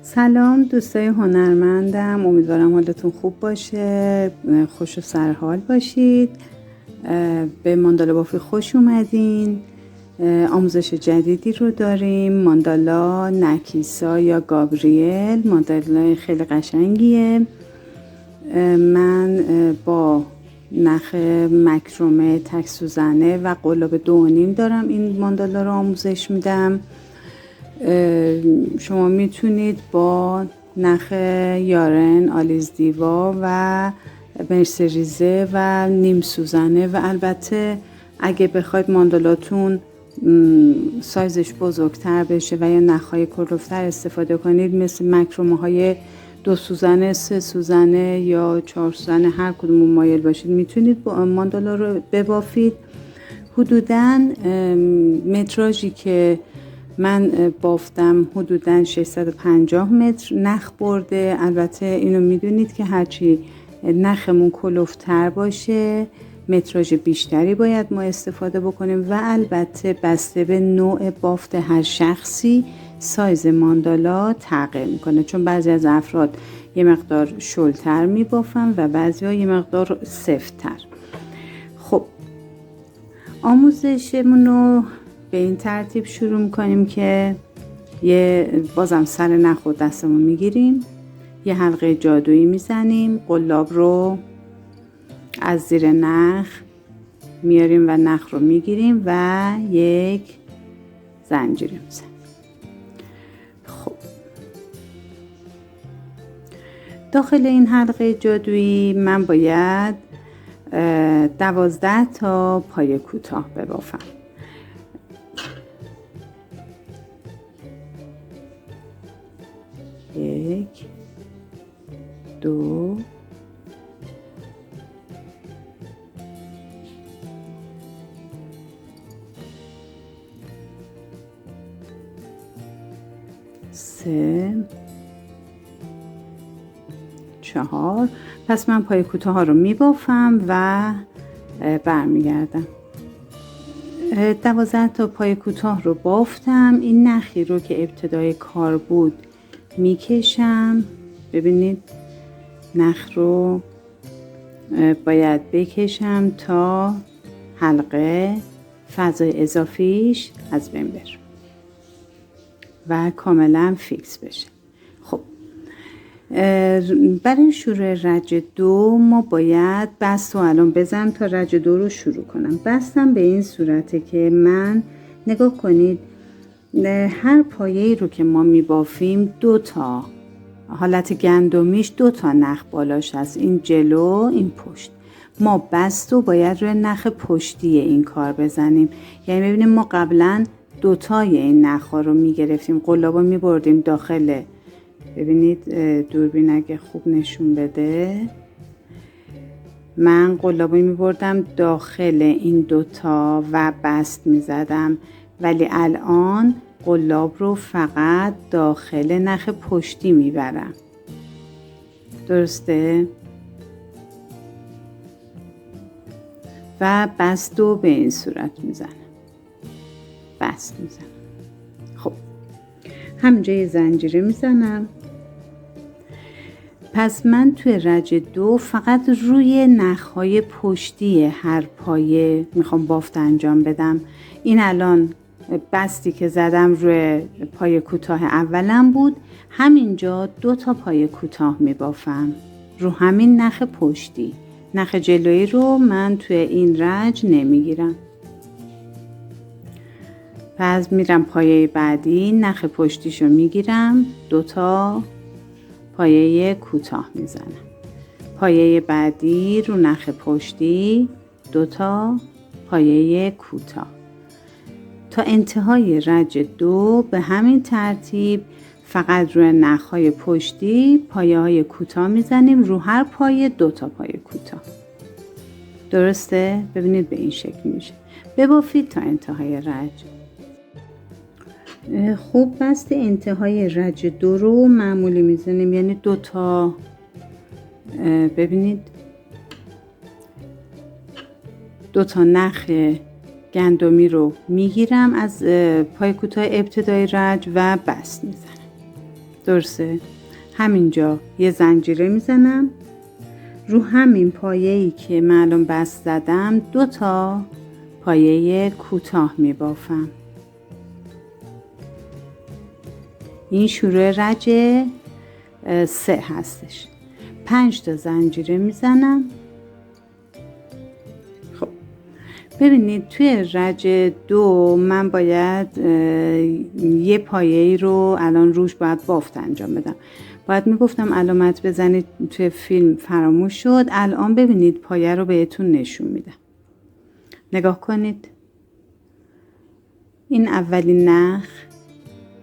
سلام دوستای هنرمندم، امیدوارم حالتون خوب باشه، خوش و سرحال باشید. به ماندالا بافی خوش اومدین. آموزش جدیدی رو داریم، ماندالا نکیسا یا گابریل. ماندالا خیلی قشنگیه. من با نخ مکرمه تک سوزنه و قلاب 2.5 دارم این ماندالا رو آموزش میدم. شما میتونید با نخ یارن، آلیز دیوا و مرسریزه و نیم سوزنه و البته اگه بخواید ماندالاتون سایزش بزرگتر بشه و یا نخهای کلوفتر استفاده کنید، مثل مکرمه های 2 سوزنه، 3 سوزنه یا 4 سوزنه، هر کدوم مایل باشید میتونید با ماندالا رو ببافید. حدوداً متراژی که من بافتم حدوداً 650 متر نخ برده. البته اینو میدونید که هرچی نخمون کلوفتر باشه متراژ بیشتری باید ما استفاده بکنیم و البته بسته به نوع بافت هر شخصی سایز ماندالا تغییر میکنه، چون بعضی از افراد یه مقدار شلتر میبافن و بعضی ها یه مقدار سفت‌تر. خب آموزشمون رو به این ترتیب شروع میکنیم که بازم سر نخ و دستمون میگیریم، یه حلقه جادویی میزنیم، قلاب رو از زیر نخ میاریم و نخ رو میگیریم و یک زنجیر میزنیم. خب داخل این حلقه جادویی من باید 12 تا پای کوتاه ببافم. 1 2 3 4. پس من پای کوتاه ها رو میبافم و برمیگردم. 12 تا پای کوتاه رو بافتم. این نخی رو که ابتدای کار بود میکشم. ببینید نخ رو باید بکشم تا حلقه فضای اضافیش از بین بره و کاملا فیکس بشه. خب برای شروع رج 2 ما باید بست رو الان بزنم تا رج 2 رو شروع کنم. بستم به این صورته که من نگاه کنید هر پایه‌ای رو که ما میبافیم 2 تا حالت گندمیش 2 تا نخ بالاش هست، این جلو این پشت. ما بست رو باید روی نخ پشتی این کار بزنیم، یعنی ببینیم ما قبلا 2 تای این نخ ها رو میگرفتیم، قلاب رو میبردیم داخل. ببینید دوربین اگه خوب نشون بده، من قلاب رو میبردم داخل این 2 تا و بست میزدم، ولی الان قلاب رو فقط داخل نخ پشتی میبرم. درسته؟ و بست رو به این صورت میزنم، بست میزنم. خب همینجا یه زنجیره میزنم. پس من توی رج 2 فقط روی نخهای پشتی هر پایه میخوام بافت انجام بدم. این الان بستی که زدم روی پای کوتاه اولم بود، همینجا 2 تا پای کوتاه میبافم رو همین نخ پشتی. نخ جلویی رو من توی این رج نمیگیرم. پس میرم پایه بعدی، نخ پشتیشو میگیرم، 2 تا پایه کوتاه میزنم. پایه بعدی رو نخ پشتی 2 تا پایه کوتاه. تا انتهای رج 2 به همین ترتیب فقط روی نخهای پشتی پایه های کوتاه میزنیم، رو هر پایه 2 تا پایه کوتاه. درسته؟ ببینید به این شکل میشه. ببافید تا انتهای رج. خوب بست انتهای رج 2 رو معمولی میزنیم، یعنی 2 تا. ببینید 2 تا نخ گندمی رو میگیرم از پای کوتاه ابتدای رج و بست میزنم. درسته؟ همینجا یه زنجیره میزنم، رو همین پایه‌ای که من الان بست زدم 2 تا پایه کوتاه میبافم. این شروع رج 3 هستش. 5 تا زنجیره میزنم. خب ببینید توی رج 2 من باید یه پایه‌ای رو الان روش باید بافت انجام بدم. باید میگفتم علامت بزنید، توی فیلم فراموش شد. الان ببینید پایه رو بهتون نشون میدم. نگاه کنید. این اولین نخ،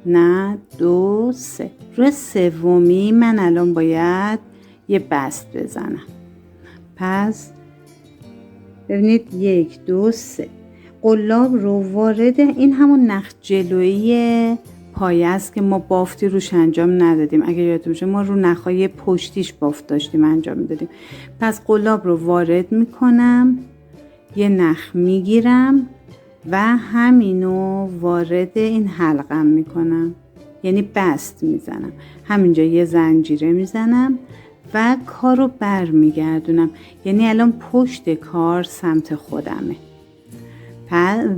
نه 2 3. روی سومی من الان باید یه بست بزنم. پس ببینید 1 2 3 قلاب رو وارد این همون نخ جلویی پایه است که ما بافتی روش انجام ندادیم. اگه یادتون باشه ما رو نخهای پشتیش بافت داشتیم انجام میدادیم. پس قلاب رو وارد میکنم، یه نخ میگیرم و همینو وارد این حلقم میکنم، یعنی بست میزنم. همینجا یه زنجیره میزنم و کار رو بر میگردونم، یعنی الان پشت کار سمت خودمه.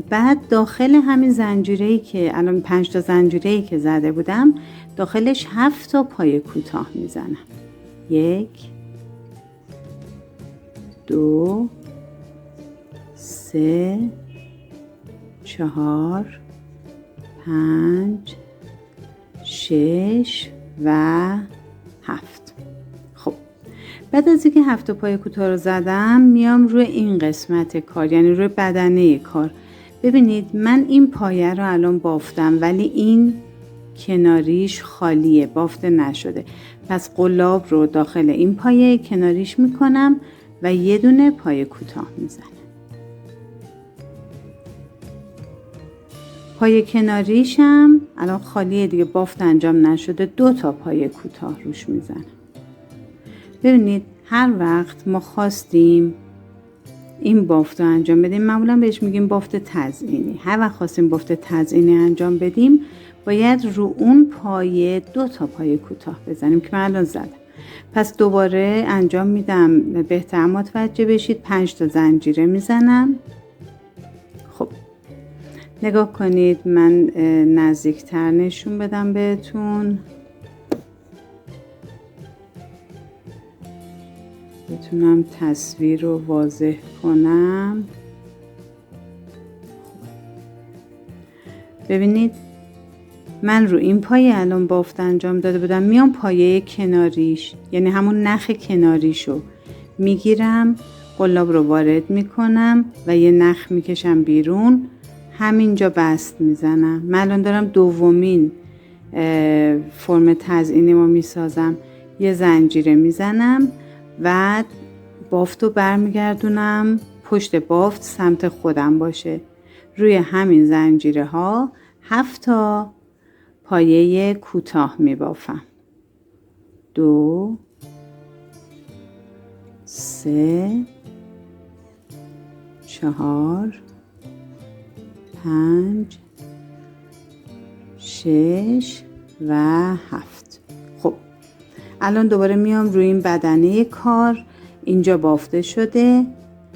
بعد داخل همین زنجیره‌ای که الان 5 تا زنجیره‌ای که زده بودم داخلش 7 تا پایه کوتاه میزنم. 1 2 3 4 5 6 و 7. خب بعد از اینکه 7 پایه کوتاه رو زدم میام روی این قسمت کار، یعنی روی بدنه کار. ببینید من این پایه رو الان بافتم ولی این کناریش خالیه، بافته نشده. پس قلاب رو داخل این پایه کناریش میکنم و یه دونه پایه کوتاه میزنم. پایه کناریشم الان خالیه دیگه، بافت انجام نشده. 2 تا پایه کوتاه روش میزنم. ببینید هر وقت ما خواستیم این بافت رو انجام بدیم، معمولا بهش میگیم بافت تزئینی. هر وقت خواستیم بافت تزئینی انجام بدیم باید رو اون پایه 2 تا پایه کوتاه بزنیم که من الان زدم. پس دوباره انجام میدم بهتر متوجه بشید. 5 تا زنجیره میزنم. خب نگاه کنید، من نزدیکتر نشون بدم بهتون بتونم تصویر رو واضح کنم. ببینید من رو این پایه الان بافت انجام داده بودم، میام پایه کناریش یعنی همون نخ کناریشو میگیرم، قلاب رو وارد میکنم و یه نخ میکشم بیرون، همینجا بست میزنم. من الان دارم دومین فرم تزئینی رو میسازم. یه زنجیره میزنم و بافت رو برمیگردونم پشت بافت سمت خودم باشه. روی همین زنجیره ها 7 تا پایه کوتاه میبافم. 2 3 4 5 6 و 7. خب الان دوباره میام روی این بدنه کار، اینجا بافته شده،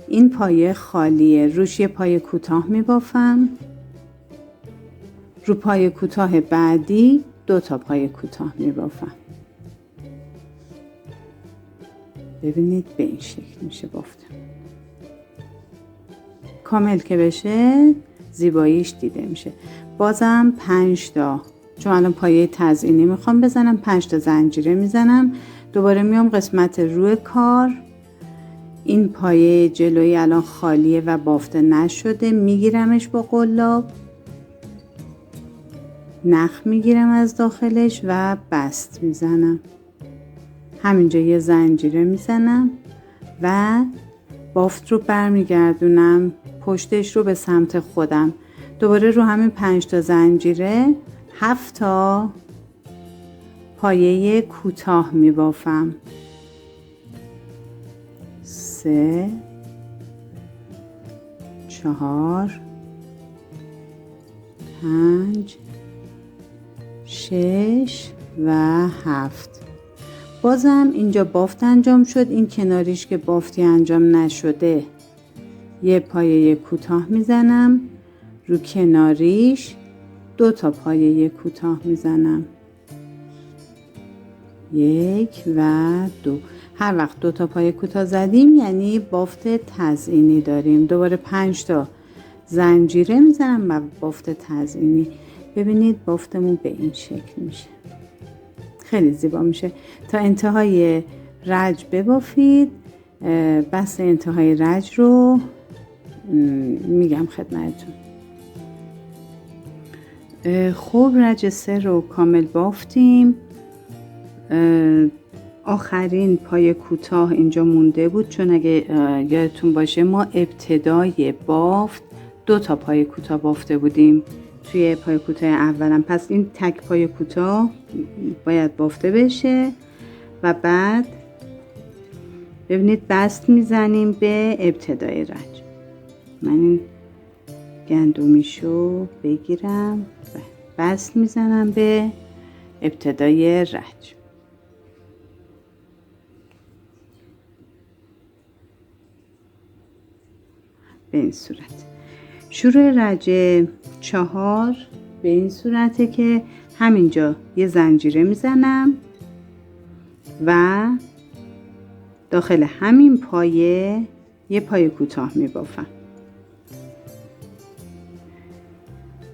این پایه خالیه، روش یه پایه کوتاه میبافم. رو پایه کوتاه بعدی 2 تا پایه کوتاه میبافم. ببینید به این شکل میشه بافتم. کامل که بشه زیباییش دیده میشه. بازم 5 تا، چون الان پایه تزئینی میخوام بزنم، 5 تا زنجیره میزنم. دوباره میام قسمت روی کار، این پایه جلویی الان خالیه و بافته نشده، میگیرمش با قلاب، نخ میگیرم از داخلش و بست میزنم. همینجا یه زنجیره میزنم و بافت رو برمیگردونم پشتش رو به سمت خودم. دوباره رو همین 5 تا زنجیره 7 تا پایه کوتاه میبافم. 3 4 5 6 و 7. بازم اینجا بافت انجام شد. این کناریش که بافتی انجام نشده یه پایه کوتاه میزنم، رو کناریش 2 تا پایه کوتاه میزنم، 1 و 2. هر وقت 2 تا پایه کوتاه زدیم یعنی بافت تزئینی داریم. دوباره 5 تا زنجیره میزنم و بافت تزئینی. ببینید بافتمون به این شکل میشه، خیلی زیبا میشه. تا انتهای رج ببافید. بست انتهای رج رو میگم خدمتتون. خب رج 3 رو کامل بافتیم. آخرین پای کوتاه اینجا مونده بود، چون اگه یادتون باشه ما ابتدای بافت 2 تا پای کوتاه بافته بودیم توی پای کوتاه اولم. پس این تک پای کوتاه باید بافته بشه و بعد ببینید بست میزنیم به ابتدای رج. من این گندمیشو بگیرم و بست میزنم به ابتدای رج. به این صورت. شروع رج 4 به این صورته که همینجا یه زنجیره میزنم و داخل همین پایه یه پایه کوتاه میبافم.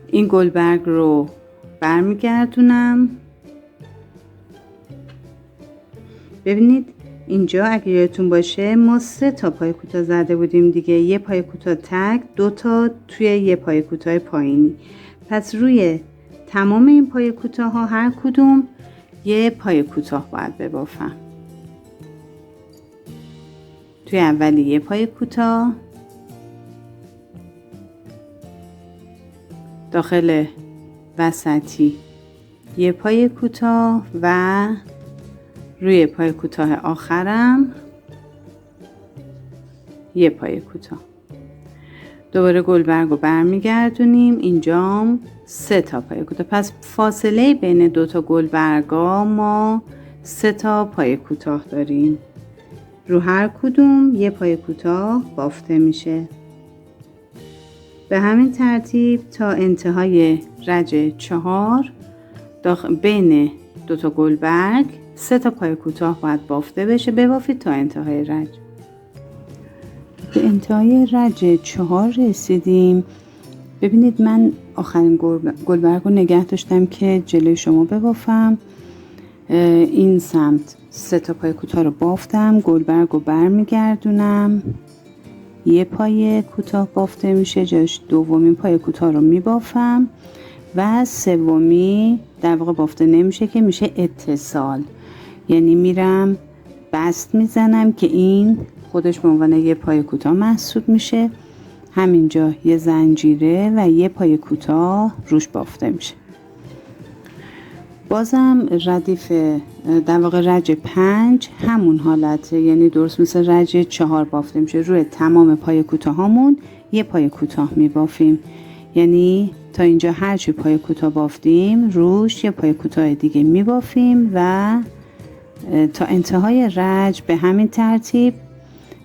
این گلبرگ رو برمیگردونم. ببینید اینجا اگه یادتون باشه ما 3 تا پای کوتاه زده بودیم دیگه، یه پای کوتاه تک، 2 تا توی یه پای کوتاه پایینی. پس روی تمام این پای کوتاه ها هر کدوم یه پای کوتاه باید ببافم. توی اولی یه پای کوتاه، داخل وسطی یه پای کوتاه و روی پای کوتاه آخرم یه پای کوتاه. دوباره گلبرگ رو برمیگردونیم. اینجام 3 تا پای کوتاه. پس فاصله بین 2 تا گلبرگا ما 3 تا پای کوتاه داریم. رو هر کدوم یه پای کوتاه بافته میشه. به همین ترتیب تا انتهای رج 4 بین 2 تا گلبرگ 3 تا پای کوتاه باید بافته بشه. ببافید تا انتهای رج. به انتهای رج 4 رسیدیم. ببینید من آخرین گلبرگ رو نگه داشتم که جلوی شما ببافم. این سمت 3 تا پای کوتاه رو بافتم. گلبرگ رو برمیگردونم، یه پای کوتاه بافته میشه جاش. دومین پای کوتاه رو میبافم و سومی در واقع بافته نمیشه که میشه اتصال، یعنی میرم بست میزنم که این خودش به عنوان یه پای کوتاه محسوب میشه. همینجا یه زنجیره و یه پای کوتاه روش بافته میشه. بازم ردیف در واقع رج 5 همون حالته، یعنی درست مثل رج 4 بافته میشه. روی تمام پای کوتاه هامون یه پای کوتاه میبافیم، یعنی تا اینجا هرچی پای کوتاه بافتیم روش یه پای کوتاه دیگه میبافیم و تا انتهای رج به همین ترتیب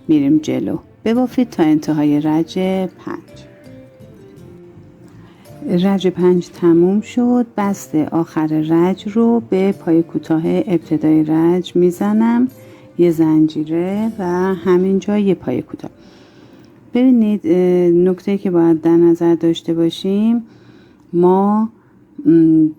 میریم جلو. ببافید تا انتهای رج 5. رج 5 تموم شد. بست آخر رج رو به پای کوتاه ابتدای رج میزنم، یه زنجیره و همینجا یه پای کوتاه. ببینید نکته که باید در نظر داشته باشیم، ما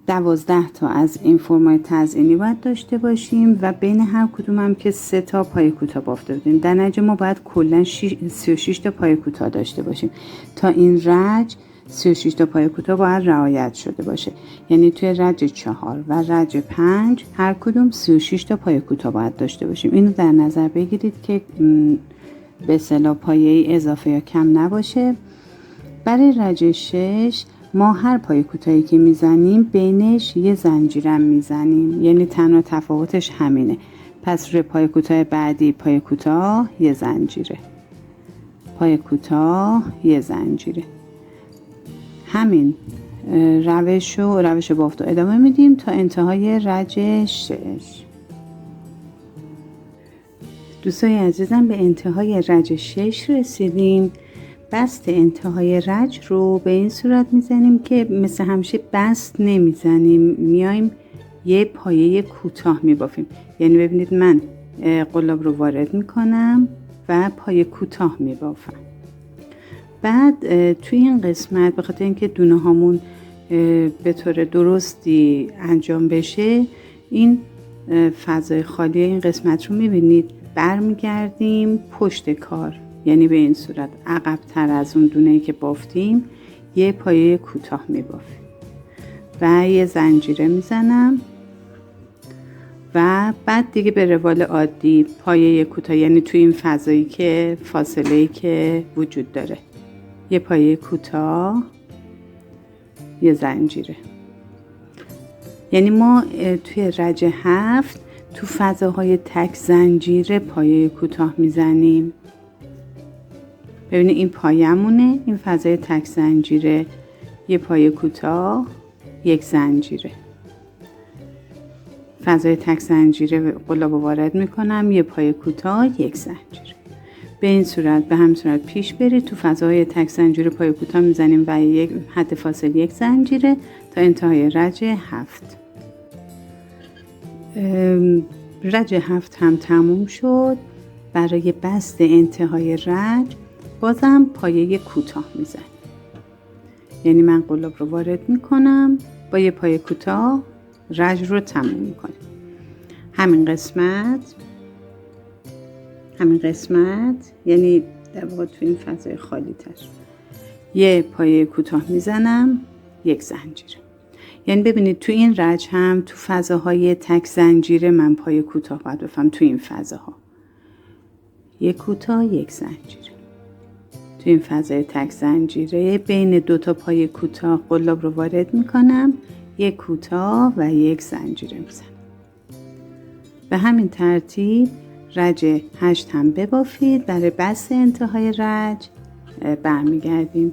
12 تا از این فرمای تزئینی باید داشته باشیم و بین هر کدوم هم که 3 تا پای کوتاه بافته بودیم. در نتیجه ما باید کلا 36 تا پای کوتاه داشته باشیم. تا این رج 36 تا پای کوتاه باید رعایت شده باشه، یعنی توی رج 4 و رج 5 هر کدوم 36 تا پای کوتاه باید داشته باشیم. اینو در نظر بگیرید که به اصطلاح پایه اضافه یا کم نباشه. برای رج 6 ما هر پای کوتاهی که میزنیم بینش یه زنجیرم میزنیم، یعنی تنها تفاوتش همینه. پس روی پای کوتاه بعدی پای کوتاه یه زنجیره، پای کوتاه یه زنجیره. همین روش بافت رو ادامه میدیم تا انتهای رج 6. دوستای عزیزم به انتهای رج 6 رسیدیم. بست انتهای رج رو به این صورت میزنیم که مثل همیشه بست نمیزنیم، میایم یه پایه کوتاه میبافیم. یعنی ببینید من قلاب رو وارد میکنم و پایه کوتاه میبافم. بعد توی این قسمت به خاطر اینکه دونه هامون به طور درستی انجام بشه، این فضای خالی این قسمت رو میبینید برمیگردیم پشت کار، یعنی به این صورت عقب‌تر از اون دونه‌ای که بافتیم یه پایه کوتاه میبافیم و یه زنجیره میزنم و بعد دیگه به روال عادی پایه کوتاه، یعنی توی این فضایی که فاصله‌ای که وجود داره یه پایه کوتاه، یه زنجیره. یعنی ما توی رج 7 تو فضاهای تک زنجیره پایه کوتاه میزنیم. ببینید این پایه‌مونه، این فضای تک زنجیره، یه پایه کوتاه، یک زنجیره. فضای تک زنجیره قلاب وارد میکنم، یه پایه کوتاه، یک زنجیره. به این صورت به همین صورت پیش برید. تو فضای تک زنجیره پایه کوتاه میزنیم و یک حد فاصله یک زنجیره تا انتهای رج 7. رج 7 هم تموم شد. برای بست انتهای رج بازم پایه کوتاه میزنیم. یعنی من قلاب رو وارد میکنم، با یه پایه کوتاه رج رو تموم میکنیم. همین قسمت یعنی در واقع تو این فضای خالی تر یه پایه کوتاه میزنم، یک زنجیره. یعنی ببینید تو این رج هم تو فضاهای تک زنجیره من پایه کوتاه باید بفهم. تو این فضاها یک کوتاه، یک زنجیره. تو این فضای تک زنجیره بین دو تا پایه کوتاه قلاب رو وارد میکنم، یک کوتاه و یک زنجیره میزنم. به همین ترتیب رج 8 هم ببافید. برای بست انتهای رج برمیگردیم